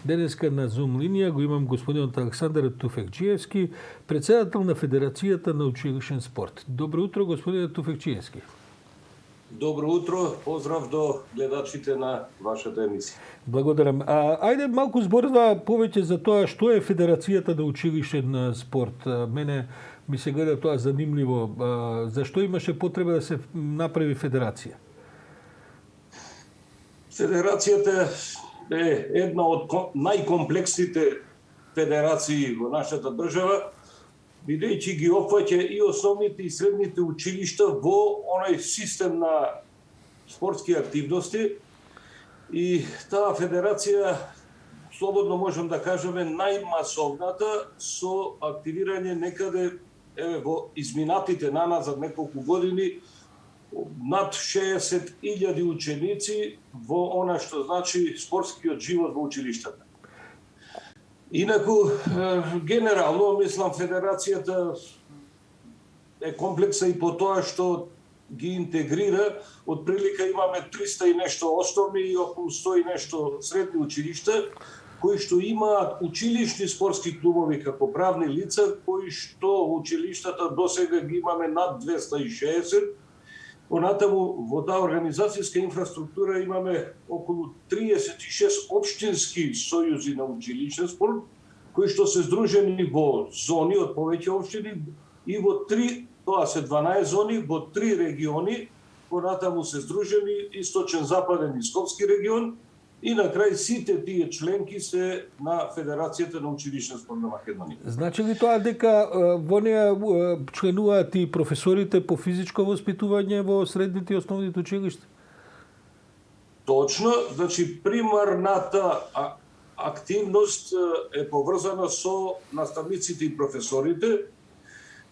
Денеска на Zoom линија го имам господинот Александар Туфекчиевски, председател на Федерацијата на училишен спорт. Добро утро, господине Туфекчиевски. Добро утро, поздрав до гледачите на вашата емисија. Благодарам. Ајде малку зборува повеќе за тоа што е Федерацијата на училишен спорт. Мене ми се гледа тоа занимливо. Зашто имаше потреба да се направи федерација? Федерацијата е една од најкомплексните федерации во нашата држава, бидејќи ги опфаќа и основните и средните училишта во оној систем на спортски активности. И таа федерација, слободно можам да кажеме, најмасовната, со активирање некаде во изминатите наназад неколку години над 60.000 ученици во она што значи спортскиот живот во училиштата. Инаку, генерално, мислам, федерацијата е комплекса и по тоа што ги интегрира. Од прилика имаме 300 и нешто основни и околу 100 и нешто средни училишта, кои што имаат училишни спортски клубови како правни лица, кои што училиштата досега ги имаме над 260. Понатаму во таа организацијска инфраструктура имаме околу 36 општински сојузи на училишен спорт, кои што се здружени во зони од повеќе општини и во 3, тоа се 12 зони, во 3 региони, понатаму се здружени Источен, Западен и Скопски регион, и на крај сите тие членки се на Федерацијата на училишен спорт на Македонија. Значи ли тоа дека во неа членуваат и професорите по физичко воспитување во средните и основните училишта? Точно, значи примарната активност е поврзана со наставниците и професорите,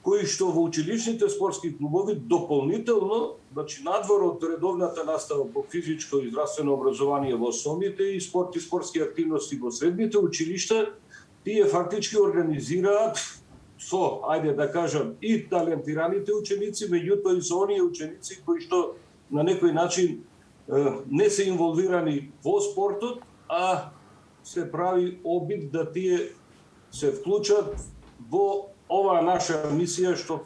кои што во училишните спортски клубови дополнително, значи надвор од редовната настава по физичко и здравствено образование во основните и спорт и спортски активности во средните училишта, тие фактички организираат со, ајде да кажам, и талентираните ученици, меѓутоа и со оние ученици кои што на некој начин не се инволвирани во спортот, а се прави обид да тие се вклучат во оваа наша мисија што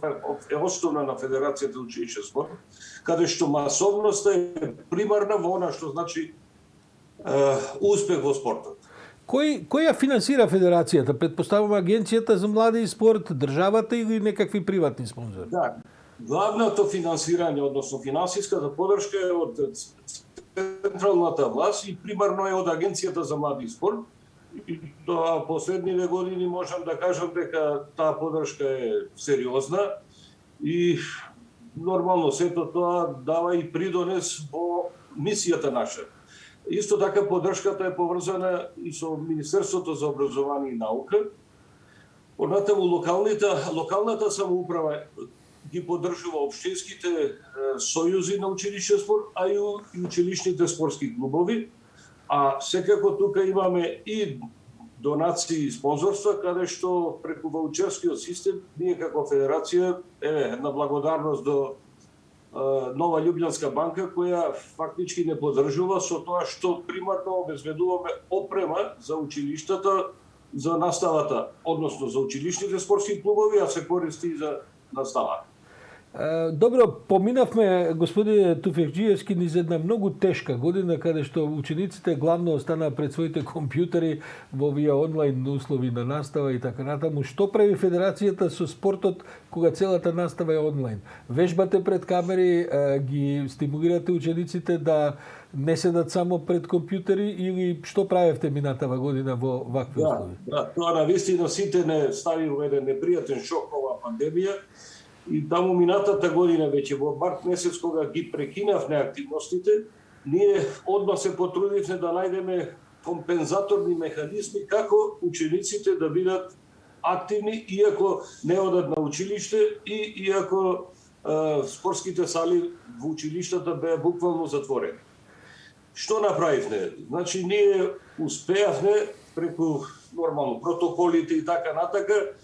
е основна на Федерацијата на училишен спорт, каде што масовноста е примарна во она што значи успех во спортот. Кој ја финансира Федерацијата? Предпоставувам Агенцијата за млади и спорт, државата или некакви приватни спонзори? Да. Главното финансирање, односно финансиската подршка е од централната власт и примарно е од Агенцијата за млади и спорт. И тоа последниве години можам да кажам дека таа подршка е сериозна и нормално сето тоа дава и придонес во мисијата наша. Исто така подршката е поврзана и со Министерството за образование и наука. Понатаму локалната самоуправа ги поддржува општинските сојузи на училишен спорт, а и училишните спортски клубови. А секако тука имаме и донации и спонзорства, каде што преку ваучерскиот систем ние како федерација една благодарност до Нова Љубљанска банка, која фактички не поддржува со тоа што примарно обезбедуваме опрема за училиштата, за наставата, односно за училишните спортски клубови, а се користи и за наставата. Добро, поминавме, господине Туфекчиевски, низ една многу тешка година, каде што учениците главно останаа пред своите компјутери во овие онлайн услови на настава и така натаму. Што прави Федерацијата со спортот кога целата настава е онлайн? Вежбате пред камери, ги стимулирате учениците да не седат само пред компјутери или што правевте минатава година во вакви услови? Да, тоа навистина сите не стави во еден непријатен шок оваа пандемија. И таму минатата година, веќе во март месец, кога ги прекинавме активностите, ние одма се потрудивме да најдеме компензаторни механизми како учениците да бидат активни, иако не одат на училиште и иако спортските сали во училиштата беа буквално затворени. Што направивме? Значи, ние успеавме преку нормално протоколите и така натака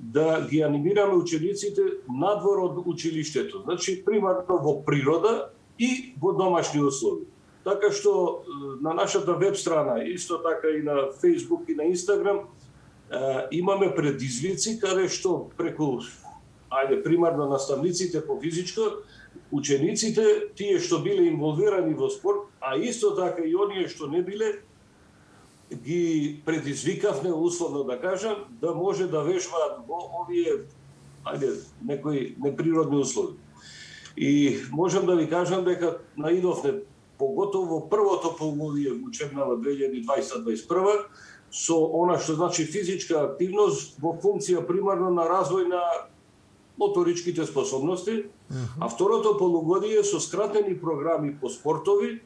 да ги анимираме учениците надвор од училиштето. Значи, примарно во природа и во домашни услови. така што на нашата веб страна, исто така и на Facebook и на Instagram, имаме предизвици каде што преку примерно наставниците по физичко, учениците, тие што биле инволвирани во спорт, а исто така и оние што не биле, ги предизвикавме, условно да кажам, да може да вежбаат во овие некои неприродни услови. И можам да ви кажам дека наидовме поготово во првото полугодие учебнава 2020-2021 со она што значи физичка активност во функција примарно на развој на моторичките способности, а второто полугодие со скратени програми по спортови,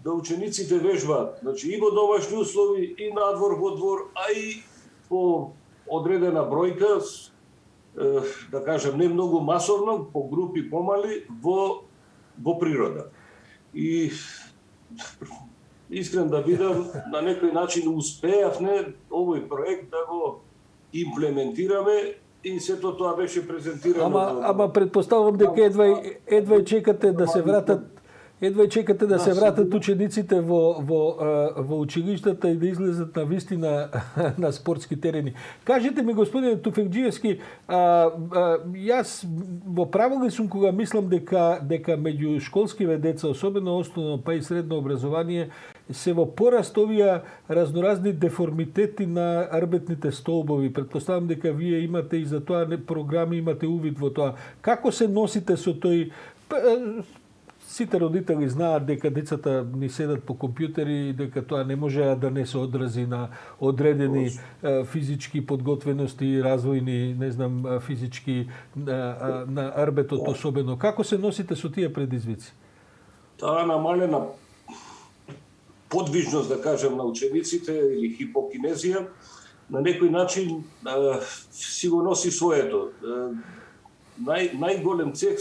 да учениците вежбаат, значи и во домашни услови, и надвор во двор, а и по одредена бројка, да кажем, не многу масовно, по групи помали, во природа. И искрен да бидам, на некој начин успеавме овој проект да го имплементираме и сето тоа беше презентирано. Ама предпоставувам дека едва чекате да се вратат учениците во училиштата и да излезат на вистина на спортски терени. Кажете ми, господине Туфекџиевски, јас во право ли сум кога мислам дека меѓу школскиве деца, особено основно па и средно образование, се во пораст овие разноразни деформитети на арбетните столбови. Претпоставам дека вие имате и за тоа програми, имате увид во тоа. Како се носите со тој? Сите родители знаат дека децата ни седат по компјутери и дека тоа не може да не се одрази на одредени физички подготвености, развојни, не знам, физички на арбетот особено. Како се носите со тие предизвици? Таа намалена подвижност, да кажем, на учениците или хипокинезија, на некој начин си го носи своето. Најголем цех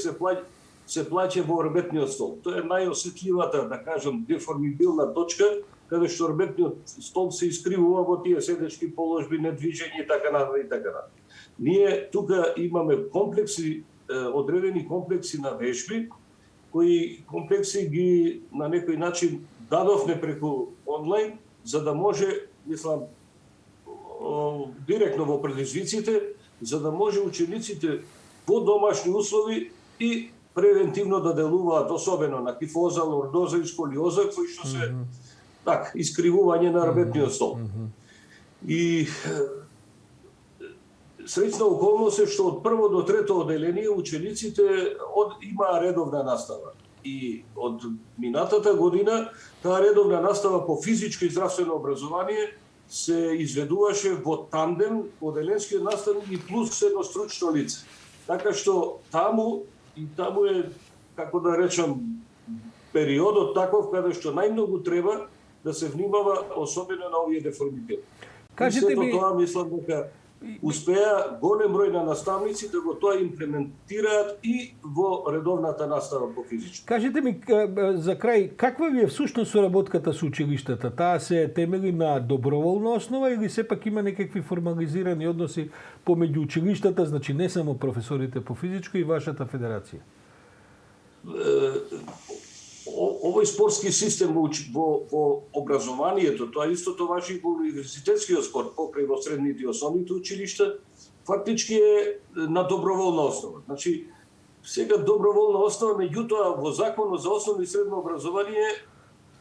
се плаќа во арбетниот стол. Тоа е најосетливата, да кажем, деформибилна точка, каде што арбетниот стол се искривува во тие седечки положби, недвижење и така натаму и така натаму. Ние тука имаме комплекси, одредени комплекси на вежби, кои комплекси ги на некој начин дадовме преку онлайн, за да може, мислам, директно во предизвиците, за да може учениците во домашни услови и превентивно да делуваат, особено на кифоза, лордоза и сколиоза, кои што се искривување на арбетниот стол. И среќна околност е што од прво до трето оделение учениците имаа редовна настава. И од минатата година таа редовна настава по физичко и здравствено образование се изведуваше во тандем оделенскиот наставник и плюс едно стручно лице. Така што таму е, како да речам, периодот таков каде што најмногу треба да се внимава, особено на овие деформитети. Кажете ми, тоа мислам дека успеа голем број на наставници да го тоа имплементираат и во редовната настава по физичко. Кажете ми за крај, каква ви е всушност соработката со училиштата? Таа се темели на доброволна основа или сепак има некакви формализирани односи помеѓу училиштата, значи не само професорите по физичко и вашата федерација? Овој спортски систем во образованието, тоа истото важи и во универзитетскиот спорт, покрај во средните и основните училишта, фактички е на доброволна основа. Значи, сега доброволна основа, меѓутоа во Законот за основно и средно образование,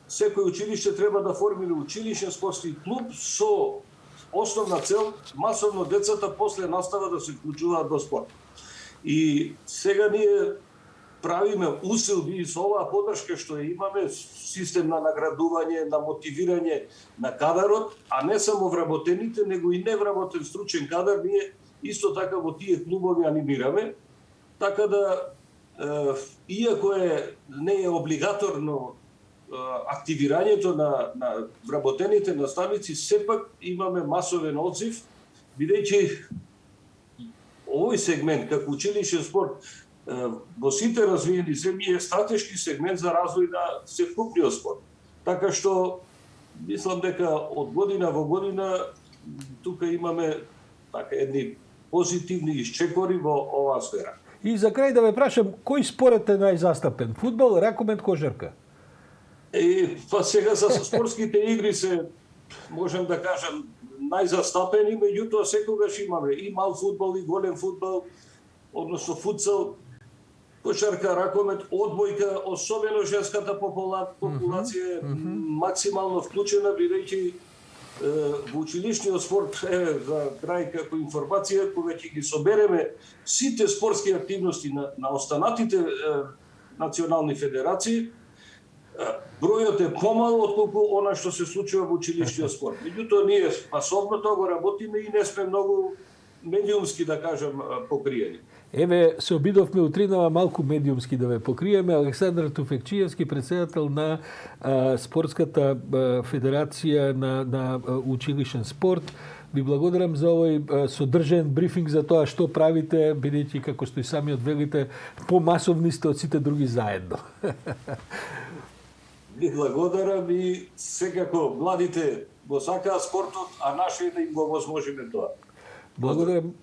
секој училиште треба да формира училишен спортски клуб со основна цел масовно децата после настава да се вклучуваат во спорт. И сега ние правиме усилби со оваа поддршка што имаме, систем на наградување, на мотивирање на кадарот, а не само вработените, него и невработен стручен кадар, ние исто така во тие клубови анимираме, така да, иако не е облигаторно активирањето на вработените наставници, сепак имаме масовен одзив, бидејќи овој сегмент, како училишен спорт, во сите развиени земји е стратешки сегмент за развој на севкупниот спорт. Така што мислам дека од година во година тука имаме така едни позитивни исчекори во оваа сфера. И за крај да ве прашам, кој спорт е најзастапен? Фудбал, ракомет, кошарка? Па сега за спортските игри се, можем да кажем, најзастапени, меѓутоа секогаш имаме и мал фудбал, и голем фудбал, односно футсал, кошарка, ракомет, одбојка, особено женската популација е максимално вклучена, бидејќи во училишниот спорт, за крај како информација, кога ќе ги собереме сите спортски активности на останатите национални федерации, бројот е помал отколку она што се случува во училишниот спорт. Меѓутоа ние спасовно тоа го работиме и не сме многу медиумски, да кажам, покриени. Еве, се обидовме утринава малку медиумски да ве покриеме. Александар Туфекчиевски, председател на Спортската федерација на училишен спорт. Ви благодарам за овој содржен брифинг за тоа што правите, бидејќи, како што и сами одвелите, помасовни сте од сите други заедно. Ви благодарам и секако младите го сакаат спортот, а наше е да им го возможиме тоа. Благодарам